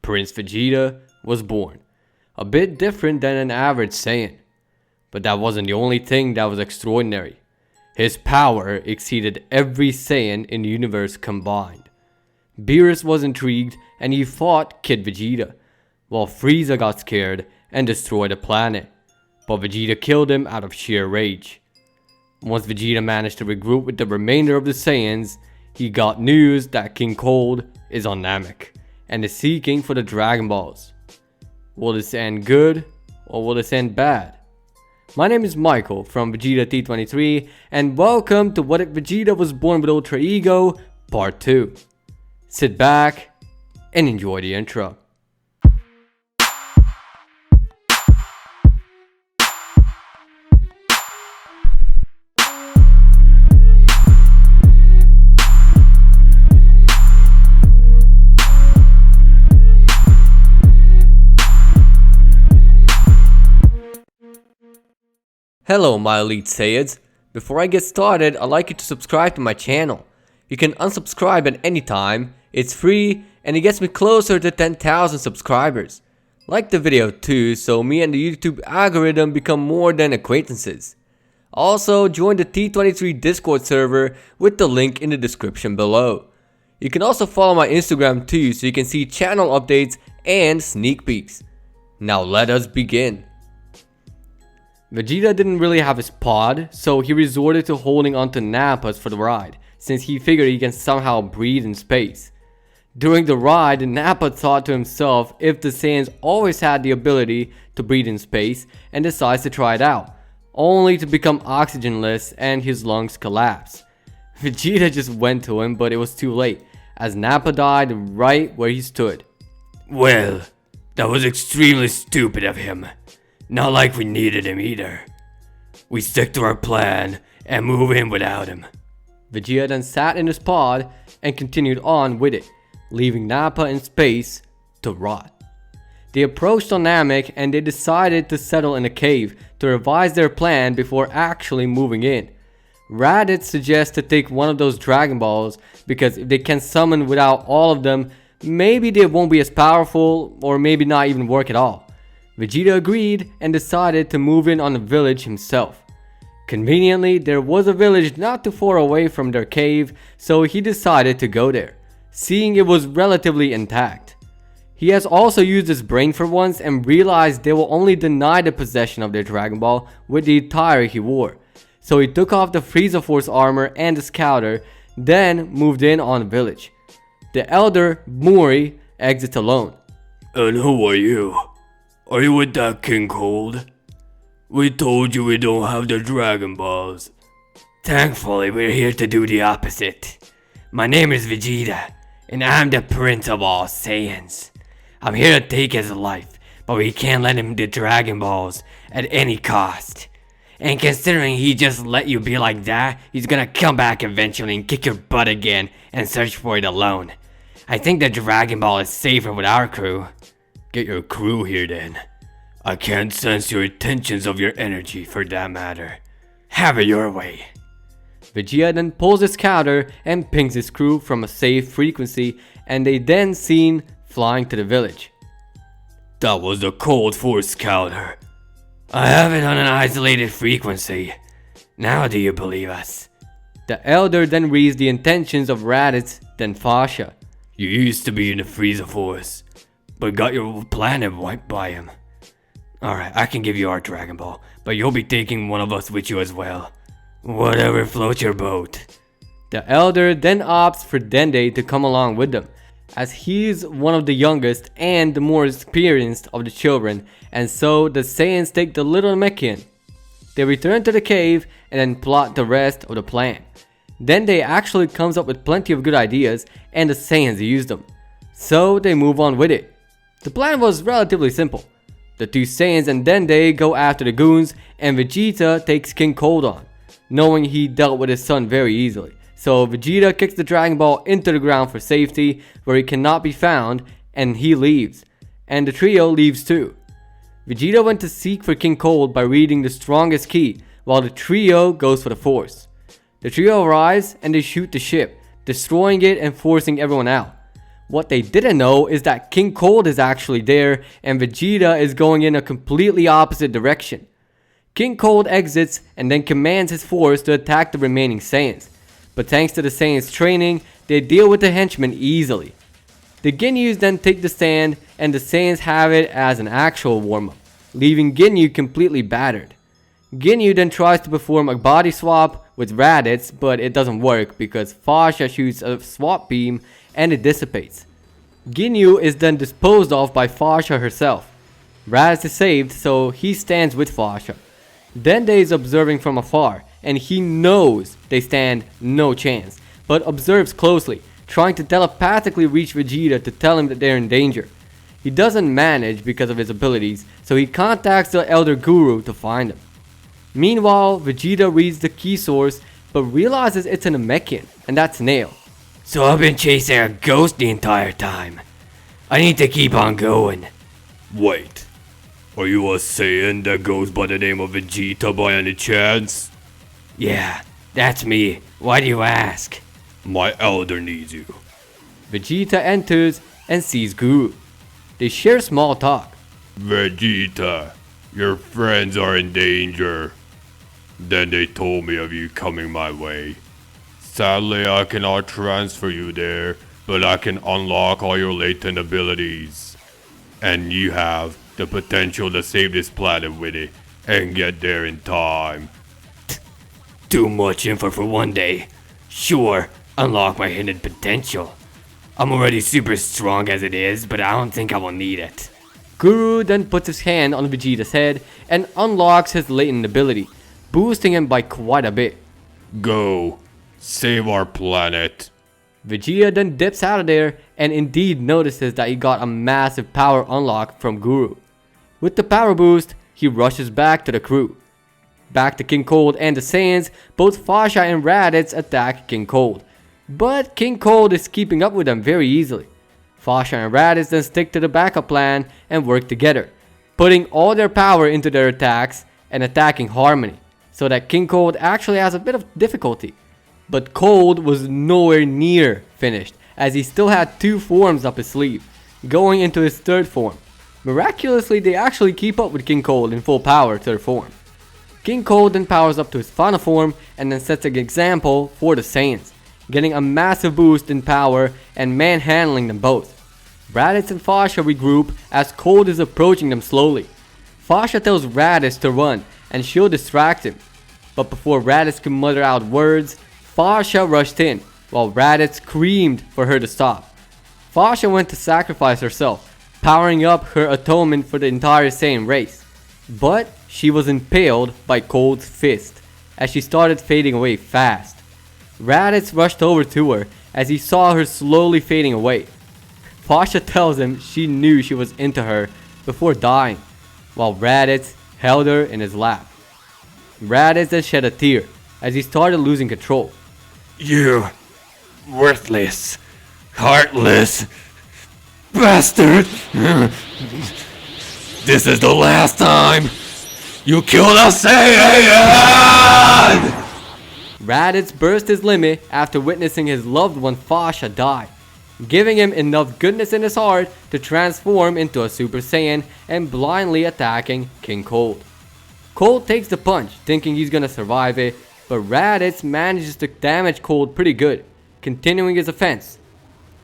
Prince Vegeta was born. A bit different than an average Saiyan. But that wasn't the only thing that was extraordinary. His power exceeded every Saiyan in the universe combined. Beerus was intrigued and he fought Kid Vegeta, while Frieza got scared and destroyed the planet. But Vegeta killed him out of sheer rage. Once Vegeta managed to regroup with the remainder of the Saiyans, he got news that King Cold is on Namek and is seeking for the Dragon Balls. Will this end good or will this end bad? My name is Michael from Vegeta T23 and welcome to What If Vegeta Was Born with Ultra Ego Part 2. Sit back and enjoy the intro. Hello my elite Saiyans. Before I get started, I'd like you to subscribe to my channel. You can unsubscribe at any time, it's free, and it gets me closer to 10,000 subscribers. Like the video too, so me and the YouTube algorithm become more than acquaintances. Also, join the T23 Discord server with the link in the description below. You can also follow my Instagram too, so you can see channel updates and sneak peeks. Now let us begin. Vegeta didn't really have his pod, so he resorted to holding onto Nappas for the ride, since he figured he can somehow breathe in space. During the ride, Nappa thought to himself if the Saiyans always had the ability to breathe in space and decides to try it out, only to become oxygenless and his lungs collapse. Vegeta just went to him, but it was too late, as Nappa died right where he stood. Well, that was extremely stupid of him. Not like we needed him either. We stick to our plan and move in without him. Vegeta then sat in his pod and continued on with it, leaving Nappa in space to rot. They approached on Namek and they decided to settle in a cave to revise their plan before actually moving in. Raditz suggests to take one of those Dragon Balls because if they can summon without all of them, maybe they won't be as powerful or maybe not even work at all. Vegeta agreed and decided to move in on the village himself. Conveniently, there was a village not too far away from their cave, so he decided to go there, seeing it was relatively intact. He has also used his brain for once and realized they will only deny the possession of their Dragon Ball with the attire he wore. So he took off the Frieza Force armor and the scouter, then moved in on the village. The elder, Mori, exits alone. And who are you? Are you with that King Cold? We told you we don't have the Dragon Balls. Thankfully, we're here to do the opposite. My name is Vegeta, and I'm the Prince of all Saiyans. I'm here to take his life, but we can't let him the Dragon Balls at any cost. And considering he just let you be like that, he's gonna come back eventually and kick your butt again and search for it alone. I think the Dragon Ball is safer with our crew. Get your crew here then. I can't sense your intentions of your energy for that matter. Have it your way. Vegeta then pulls his scouter and pings his crew from a safe frequency and they then seen flying to the village. That was the Cold Force scouter. I have it on an isolated frequency. Now do you believe us? The elder then reads the intentions of Raditz, then Fasha. You used to be in the Frieza Force, but got your planet wiped by him. Alright, I can give you our Dragon Ball, but you'll be taking one of us with you as well. Whatever floats your boat. The elder then opts for Dende to come along with them, as he's one of the youngest and the more experienced of the children, and so the Saiyans take the little Namekian. They return to the cave and then plot the rest of the plan. Dende actually comes up with plenty of good ideas and the Saiyans use them, so they move on with it. The plan was relatively simple. The two Saiyans and Dende go after the goons and Vegeta takes King Cold on, knowing he dealt with his son very easily. So Vegeta kicks the Dragon Ball into the ground for safety where he cannot be found and he leaves. And the trio leaves too. Vegeta went to seek for King Cold by reading the strongest key while the trio goes for the Force. The trio arrives and they shoot the ship, destroying it and forcing everyone out. What they didn't know is that King Cold is actually there and Vegeta is going in a completely opposite direction. King Cold exits and then commands his force to attack the remaining Saiyans. But thanks to the Saiyans' training, they deal with the henchmen easily. The Ginyus then take the stand and the Saiyans have it as an actual warm-up, leaving Ginyu completely battered. Ginyu then tries to perform a body swap with Raditz, but it doesn't work because Fasha shoots a swap beam and it dissipates. Ginyu is then disposed of by Fasha herself. Raditz is saved, so he stands with Fasha. Dende is observing from afar, and he knows they stand no chance, but observes closely, trying to telepathically reach Vegeta to tell him that they're in danger. He doesn't manage because of his abilities, so he contacts the Elder Guru to find him. Meanwhile, Vegeta reads the key source, but realizes it's an Namekian, and that's Nail. So I've been chasing a ghost the entire time. I need to keep on going. Wait, are you a Saiyan that goes by the name of Vegeta by any chance? Yeah, that's me. Why do you ask? My elder needs you. Vegeta enters and sees Guru. They share small talk. Vegeta, your friends are in danger. Then they told me of you coming my way. Sadly, I cannot transfer you there, but I can unlock all your latent abilities. And you have the potential to save this planet with it and get there in time. Too much info for one day. Sure, unlock my hidden potential. I'm already super strong as it is, but I don't think I will need it. Guru then puts his hand on Vegeta's head and unlocks his latent ability, boosting him by quite a bit. Go. Save our planet. Vegeta then dips out of there and indeed notices that he got a massive power unlock from Guru. With the power boost, he rushes back to the crew. Back to King Cold and the Saiyans, both Fasha and Raditz attack King Cold. But King Cold is keeping up with them very easily. Fasha and Raditz then stick to the backup plan and work together, putting all their power into their attacks and attacking Harmony, so that King Cold actually has a bit of difficulty. But Cold was nowhere near finished, as he still had 2 forms up his sleeve, going into his 3rd form. Miraculously, they actually keep up with King Cold in full power to their form. King Cold then powers up to his final form and then sets an example for the Saiyans, getting a massive boost in power and manhandling them both. Raditz and Fasha regroup as Cold is approaching them slowly. Fasha tells Raditz to run and she'll distract him, but before Raditz could mutter out words, Fasha rushed in, while Raditz screamed for her to stop. Fasha went to sacrifice herself, powering up her atonement for the entire Saiyan race. But she was impaled by Cold's fist, as she started fading away fast. Raditz rushed over to her, as he saw her slowly fading away. Fasha tells him she knew she was into her before dying, while Raditz held her in his lap. Raditz then shed a tear, as he started losing control. You worthless, heartless bastard. This is the last time you killed a Saiyan! Raditz burst his limit after witnessing his loved one Fasha die, giving him enough goodness in his heart to transform into a Super Saiyan and blindly attacking King Cold. Cold takes the punch, thinking he's gonna survive it, but Raditz manages to damage Cold pretty good, continuing his offense.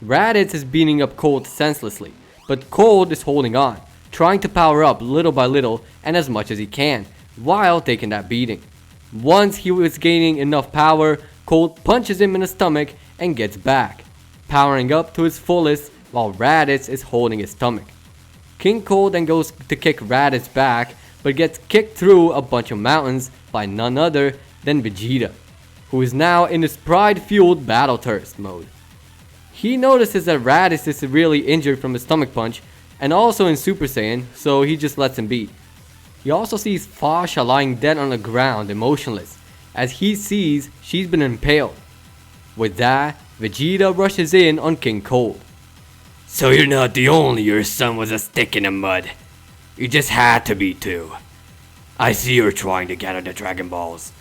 Raditz is beating up Cold senselessly, but Cold is holding on, trying to power up little by little and as much as he can, while taking that beating. Once he was gaining enough power, Cold punches him in the stomach and gets back, powering up to his fullest while Raditz is holding his stomach. King Cold then goes to kick Raditz back, but gets kicked through a bunch of mountains by none other than Vegeta, who is now in his pride-fueled battle thirst mode. He notices that Raditz is severely injured from his stomach punch and also in Super Saiyan, so he just lets him be. He also sees Fasha lying dead on the ground emotionless, as he sees she's been impaled. With that, Vegeta rushes in on King Cold. So you're not the only your son was a stick in the mud. You just had to be too. I see you're trying to gather the Dragon Balls.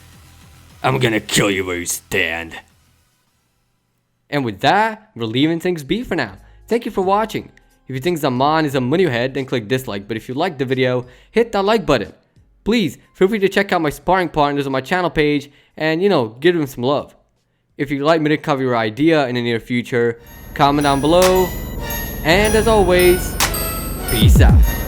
I'm gonna kill you where you stand. And with that, we're leaving things be for now. Thank you for watching. If you think Zaman is a moneyhead, then click dislike. But if you liked the video, hit that like button. Please feel free to check out my sparring partners on my channel page and, give them some love. If you'd like me to cover your idea in the near future, comment down below. And as always, peace out.